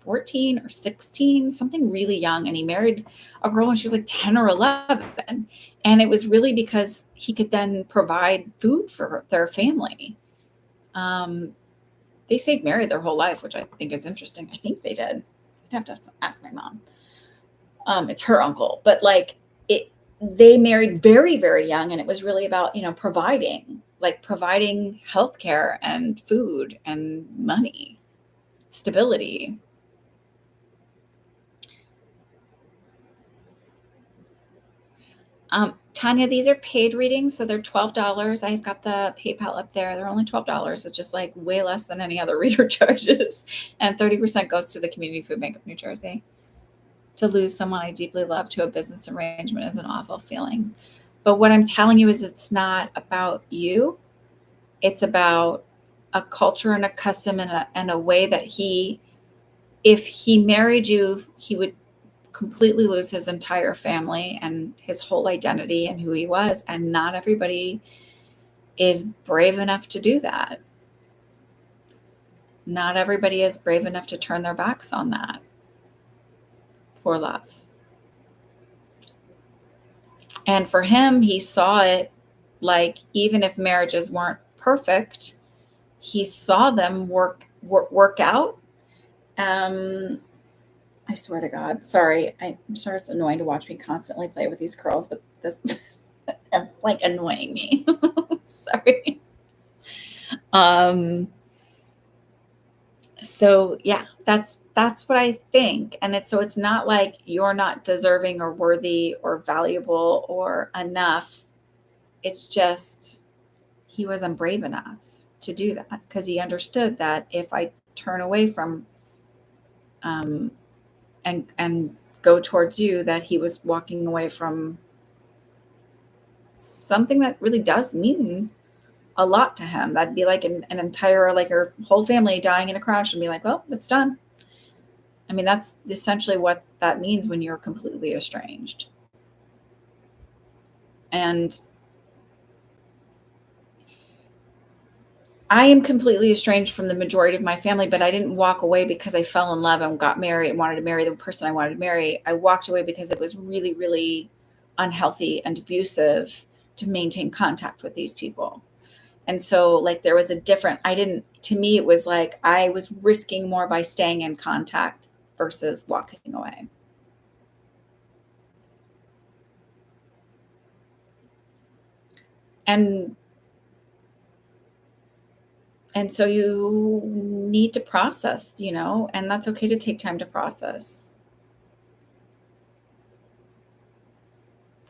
14 or 16, something really young. And he married a girl when she was like 10 or 11. And it was really because he could then provide food for their family. Um, they stayed married their whole life, which I think is interesting. I think they did. I'd have to ask my mom. It's her uncle, but like they married very, very young. And it was really about, providing. like providing healthcare and food and money, stability. Tanya, these are paid readings, so they're $12. I've got the PayPal up there. They're only $12. It's just like way less than any other reader charges. And 30% goes to the Community Food Bank of New Jersey. To lose someone I deeply love to a business arrangement is an awful feeling. But what I'm telling you is it's not about you. It's about a culture and a custom and a way that if he married you, he would completely lose his entire family and his whole identity and who he was. And not everybody is brave enough to do that. Not everybody is brave enough to turn their backs on that for love. And for him, he saw it like, even if marriages weren't perfect, he saw them work out. I swear to God, sorry. I'm sure it's annoying to watch me constantly play with these curls, but this is like annoying me. Sorry. So yeah, that's what I think. And it's not like you're not deserving or worthy or valuable or enough. It's just he wasn't brave enough to do that because he understood that if I turn away from and go towards you, that he was walking away from something that really does mean a lot to him. That'd be like an entire, like your whole family dying in a crash and be like, well, it's done. I mean, that's essentially what that means when you're completely estranged. And I am completely estranged from the majority of my family, but I didn't walk away because I fell in love and got married and wanted to marry the person I wanted to marry. I walked away because it was really, really unhealthy and abusive to maintain contact with these people. And so like there was to me, it was like I was risking more by staying in contact versus walking away. And so you need to process, and that's okay to take time to process.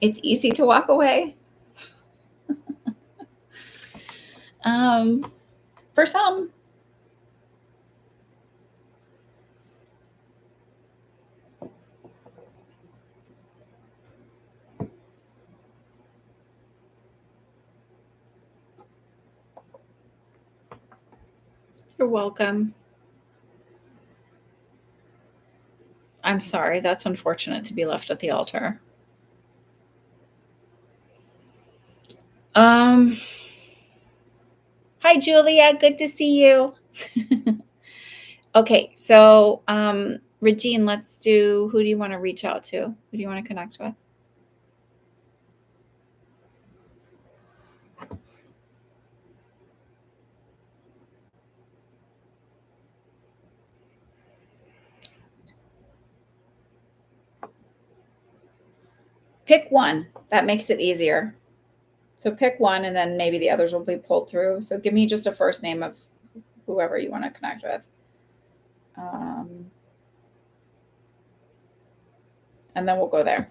It's easy to walk away. For some. You're welcome. I'm sorry. That's unfortunate to be left at the altar. Hi, Julia. Good to see you. Okay, so Regine, who do you want to reach out to? Who do you want to connect with? Pick one. That makes it easier. So pick one and then maybe the others will be pulled through. So give me just a first name of whoever you want to connect with. And then we'll go there.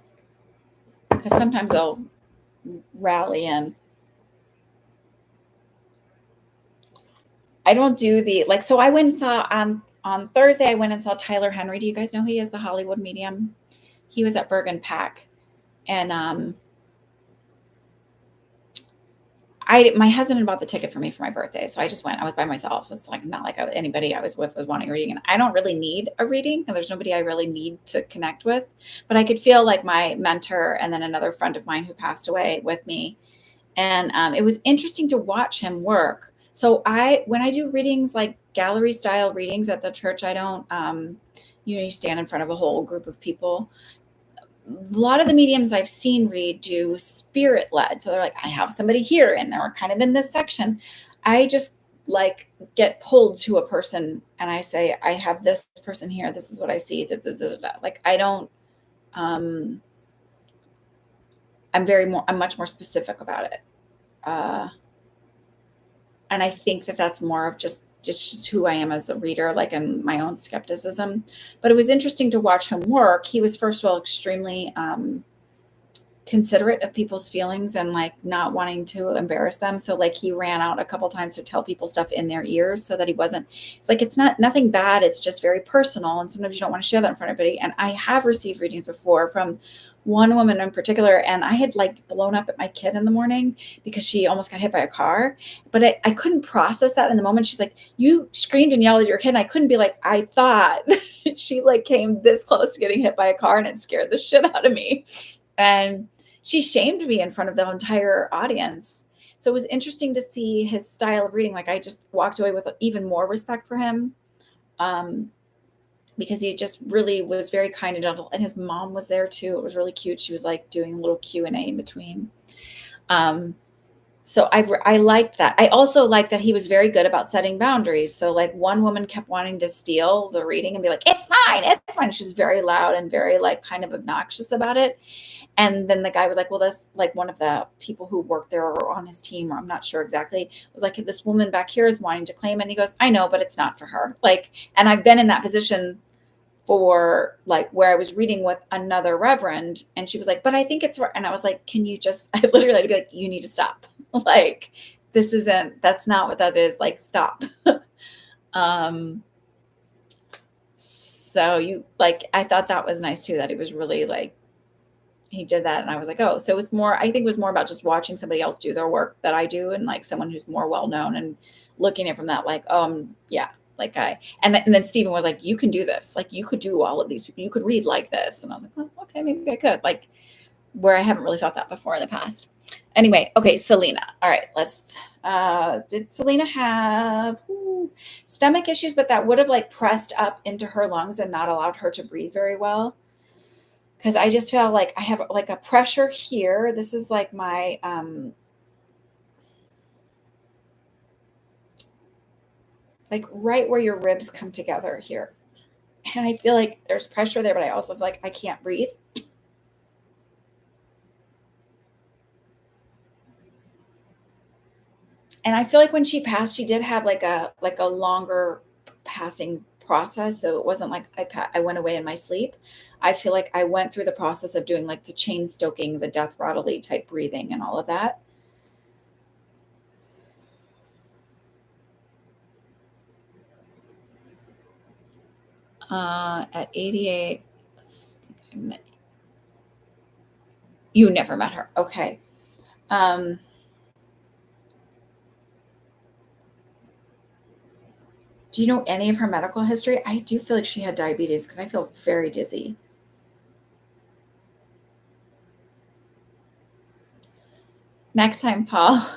Because sometimes they'll rally in. I don't do so I went and saw on Thursday, I went and saw Tyler Henry. Do you guys know who he is? The Hollywood medium. He was at Bergen Pack. And my husband had bought the ticket for me for my birthday. So I just went. I was by myself. It's like not like anybody I was with was wanting a reading. And I don't really need a reading. And there's nobody I really need to connect with. But I could feel like my mentor and then another friend of mine who passed away with me. And it was interesting to watch him work. So when I do readings, like gallery style readings at the church, I don't, you stand in front of a whole group of people. A lot of the mediums I've seen read do spirit led. So they're like, I have somebody here and they're kind of in this section. I just like get pulled to a person and I say, I have this person here. This is what I see. Like, I don't, I'm much more specific about it. And I think that that's more of just who I am as a reader, like, and my own skepticism. But it was interesting to watch him work. He was, first of all, extremely considerate of people's feelings and like not wanting to embarrass them. So like he ran out a couple times to tell people stuff in their ears so that he wasn't, it's like, it's not nothing bad. It's just very personal. And sometimes you don't want to share that in front of everybody. And I have received readings before from one woman in particular. And I had like blown up at my kid in the morning because she almost got hit by a car. But I couldn't process that in the moment. She's like, you screamed and yelled at your kid. And I couldn't be like, I thought she like came this close to getting hit by a car and it scared the shit out of me. And she shamed me in front of the entire audience. So it was interesting to see his style of reading. Like I just walked away with even more respect for him, because he just really was very kind and gentle. And his mom was there too. It was really cute. She was like doing a little Q&A in between. So I liked that. I also liked that he was very good about setting boundaries. So like one woman kept wanting to steal the reading and be like, it's mine, it's mine. She was very loud and very like kind of obnoxious about it. And then the guy was like, well, this, like one of the people who worked there or on his team, or I'm not sure exactly, was like, this woman back here is wanting to claim it. And he goes, I know, but it's not for her. Like, and I've been in that position for like where I was reading with another reverend and she was like, but I think it's, and I was like, can you just, I literally had to be like, you need to stop. Like, that's not what that is. Like, stop. So you like, I thought that was nice too, that it was really like, he did that. And I was like, oh, so it's more, I think it was more about just watching somebody else do their work that I do. And like someone who's more well-known and looking at it from that, like, yeah, like and then Stephen was like, you can do this. Like you could do all of these people. You could read like this. And I was like, oh, okay, maybe I could, like where I haven't really thought that before in the past. Anyway. Okay. Selena. All right. Did Selena have stomach issues, but that would have like pressed up into her lungs and not allowed her to breathe very well? Because I just felt like I have like a pressure here. This is like my like right where your ribs come together here. And I feel like there's pressure there, but I also feel like I can't breathe. And I feel like when she passed, she did have like a longer passing process. So it wasn't like I went away in my sleep. I feel like I went through the process of doing like the chain stoking, the death rattly type breathing and all of that. At 88, you never met her. Okay. Um, do you know any of her medical history? I do feel like she had diabetes because I feel very dizzy. Next time, Paul.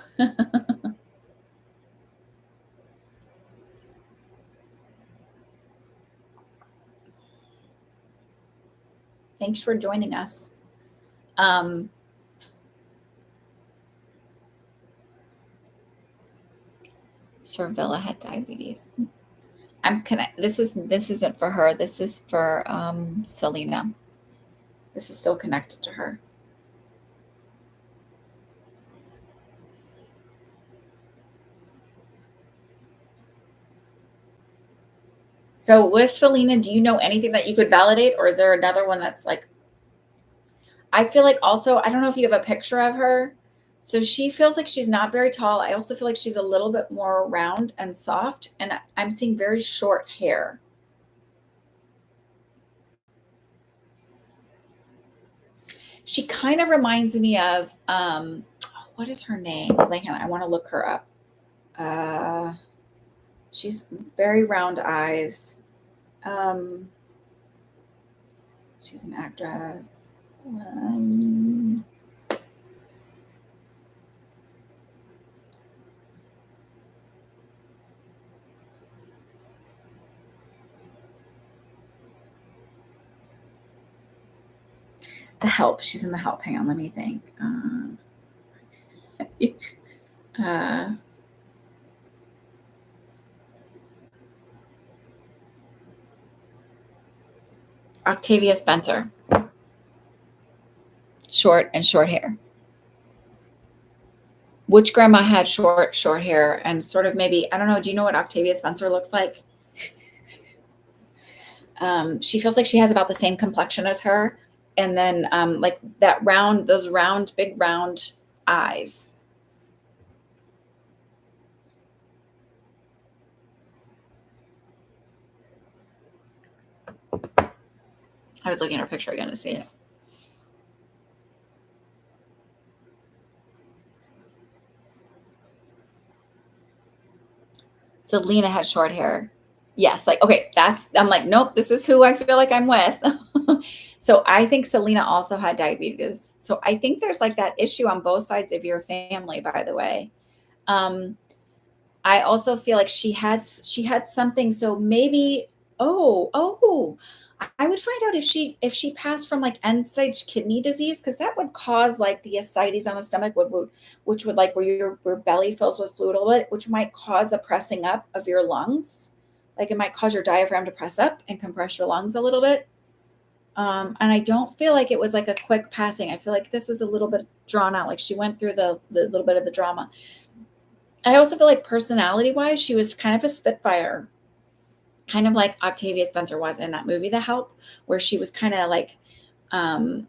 Thanks for joining us. Servilla had diabetes. This isn't for her. This is for Selena. This is still connected to her. So with Selena, do you know anything that you could validate, or is there another one that's like? I feel like also, I don't know if you have a picture of her. So she feels like she's not very tall. I also feel like she's a little bit more round and soft, and I'm seeing very short hair. She kind of reminds me of what is her name? Like, I want to look her up. She's very round eyes. She's an actress. The Help. She's in The Help. Hang on, let me think. Octavia Spencer. Short hair. which grandma had short hair and sort of maybe, I don't know, do you know what Octavia Spencer looks like? She feels like she has about the same complexion as her. And then like that round, those round, big round eyes. I was looking at her picture again to see it. Selena had short hair. Yes, like, okay, I'm like, nope, this is who I feel like I'm with. So I think Selena also had diabetes. So I think there's like that issue on both sides of your family, by the way. Um, I also feel like she had something. So maybe, oh, I would find out if she passed from like end stage kidney disease, because that would cause like the ascites on the stomach, which would like where your belly fills with fluid a little bit, which might cause the pressing up of your lungs. Like it might cause your diaphragm to press up and compress your lungs a little bit. And I don't feel like it was like a quick passing. I feel like this was a little bit drawn out. Like she went through the little bit of the drama. I also feel like personality wise, she was kind of a spitfire, kind of like Octavia Spencer was in that movie, The Help, where she was kind of like um,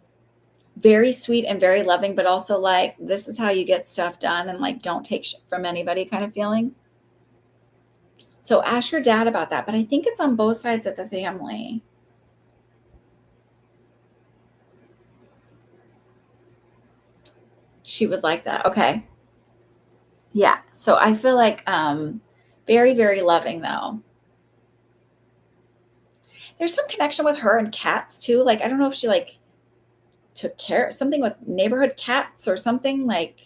very sweet and very loving, but also like, this is how you get stuff done and like, don't take shit from anybody kind of feeling. So ask your dad about that. But I think it's on both sides of the family. She was like that. Okay. Yeah. So I feel like very, very loving though. There's some connection with her and cats too. Like, I don't know if she like took care of something with neighborhood cats or something like.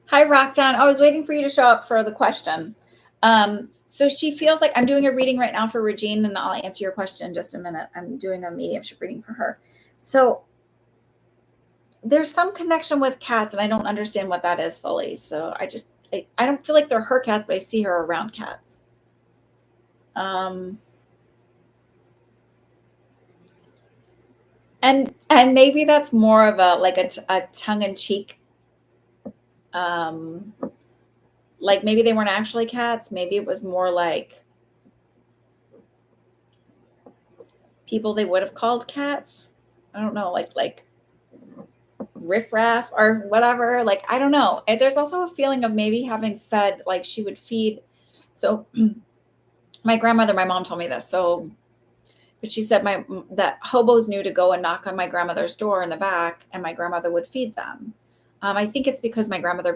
Hi, Rockdown. I was waiting for you to show up for the question. So she feels like I'm doing a reading right now for Regine, and I'll answer your question in just a minute. I'm doing a mediumship reading for her. So there's some connection with cats, and I don't understand what that is fully. So I don't feel like they're her cats, but I see her around cats. Um, and maybe that's more of a like a tongue in cheek. Um, like maybe they weren't actually cats. Maybe it was more like people they would have called cats. I don't know, like riffraff or whatever. Like I don't know. And there's also a feeling of maybe having fed, like she would feed. So my grandmother, my mom told me this. So, but she said that hobos knew to go and knock on my grandmother's door in the back, and my grandmother would feed them. I think it's because my grandmother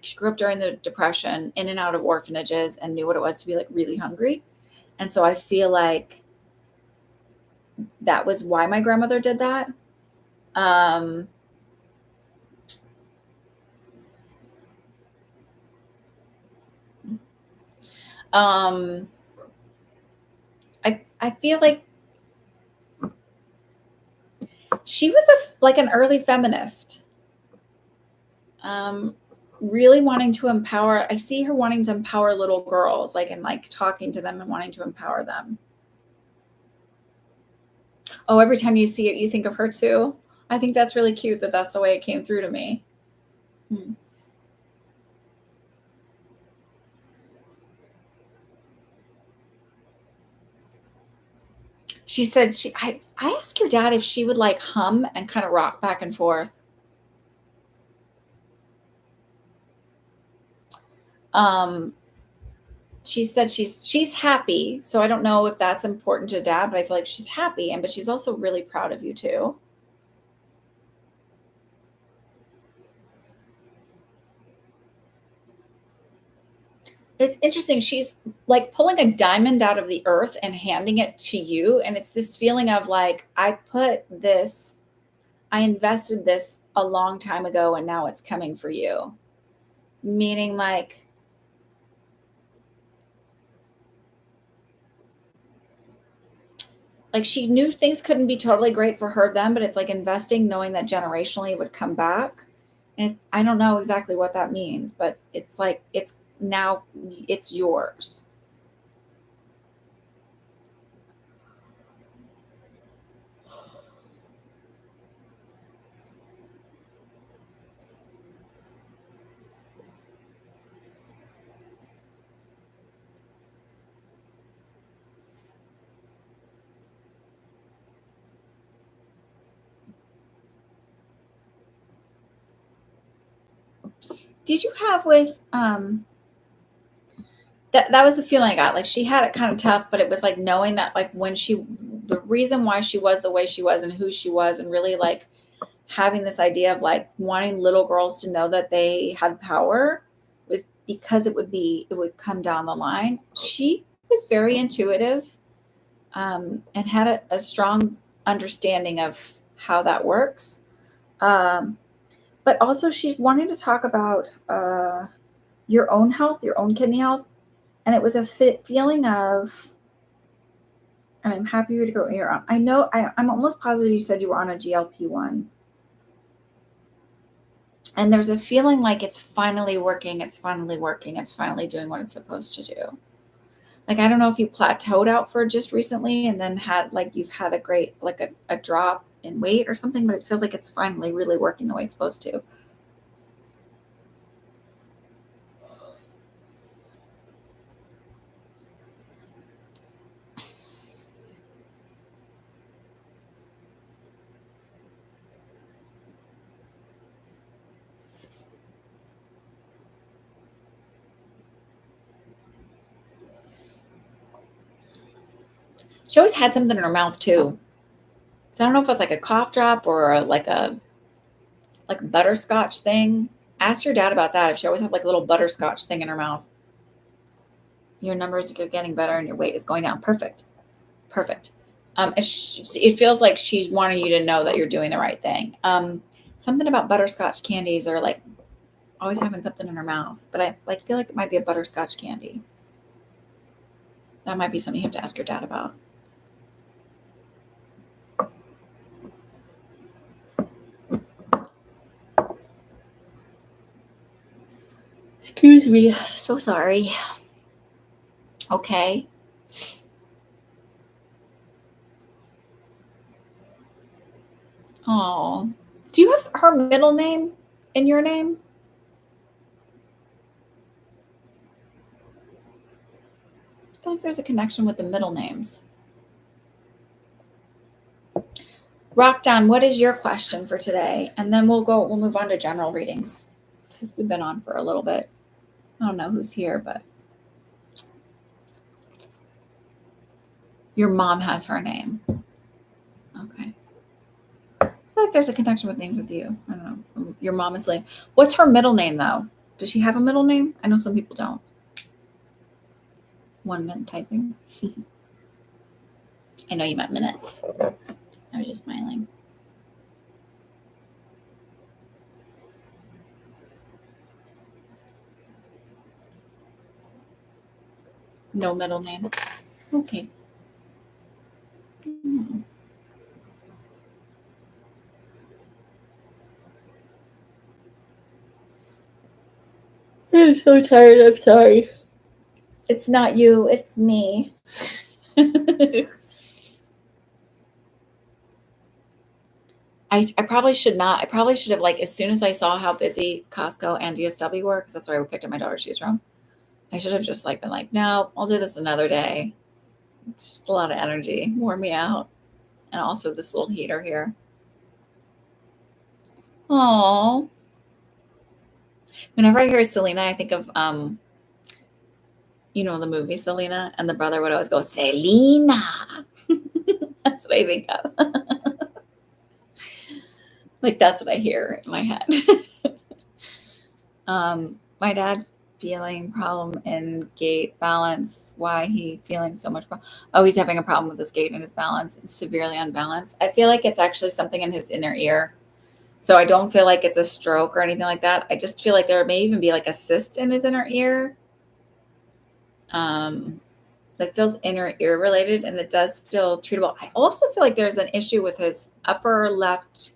she grew up during the Depression, in and out of orphanages, and knew what it was to be like really hungry. And so I feel like that was why my grandmother did that. Um, um, I feel like she was like an early feminist, um, really wanting to empower. I see her wanting to empower little girls, like and like talking to them and wanting to empower them. Oh, every time you see it, you think of her too. I think that's really cute that that's the way it came through to me. Hmm. She said I asked your dad if she would like hum and kind of rock back and forth. Um, she said she's happy. So I don't know if that's important to dad, but I feel like she's happy, and but she's also really proud of you too. It's interesting. She's like pulling a diamond out of the earth and handing it to you. And it's this feeling of like, I invested this a long time ago and now it's coming for you. Meaning like Like she knew things couldn't be totally great for her then, but it's like investing knowing that generationally it would come back. And I don't know exactly what that means, but it's like it's now it's yours. Did you have with that was the feeling I got. Like she had it kind of tough, but it was like knowing that like when she the reason why she was the way she was and who she was and really like having this idea of like wanting little girls to know that they had power was because it would come down the line. She was very intuitive and had a strong understanding of how that works. Um, but also she's wanting to talk about your own health, your own kidney health. And it was a feeling of, and I'm happy to go you're on. I know I'm almost positive you said you were on a GLP-1. And there's a feeling like it's finally working, it's finally working, it's finally doing what it's supposed to do. Like I don't know if you plateaued out for just recently and then had like you've had a great like a drop in weight or something, but it feels like it's finally really working the way it's supposed to. She always had something in her mouth too. So I don't know if it's like a cough drop or like a butterscotch thing. Ask your dad about that. If she always had like a little butterscotch thing in her mouth. Your numbers are getting better and your weight is going down. Perfect. Perfect. It feels like she's wanting you to know that you're doing the right thing. Something about butterscotch candies or like always having something in her mouth, but I like feel like it might be a butterscotch candy. That might be something you have to ask your dad about. Excuse me. So sorry. Okay. Oh. Do you have her middle name in your name? I feel like there's a connection with the middle names. Rock Down, what is your question for today? And then we'll move on to general readings because we've been on for a little bit. I don't know who's here, but your mom has her name. Okay. I feel like there's a connection with names with you. I don't know. Your mom is like, what's her middle name though? Does she have a middle name? I know some people don't. 1 minute typing. I know you meant minutes. I was just smiling. No middle name. Okay. Hmm. I'm so tired. I'm sorry. It's not you. It's me. I probably should not. I probably should have like as soon as I saw how busy Costco and DSW were, because that's where I picked up my daughter's shoes from. I should have just like been like, no, I'll do this another day. It's just a lot of energy, wore me out, and also this little heater here. Oh, whenever I hear Selena, I think of the movie Selena, and the brother would always go Selena. That's what I think of. Like that's what I hear in my head. My dad feeling problem in gait balance. Why he feeling so much oh, he's having a problem with his gait and his balance. It's severely unbalanced. I feel like it's actually something in his inner ear. So I don't feel like it's a stroke or anything like that. I just feel like there may even be like a cyst in his inner ear. Um, that feels inner ear related and it does feel treatable. I also feel like there's an issue with his upper left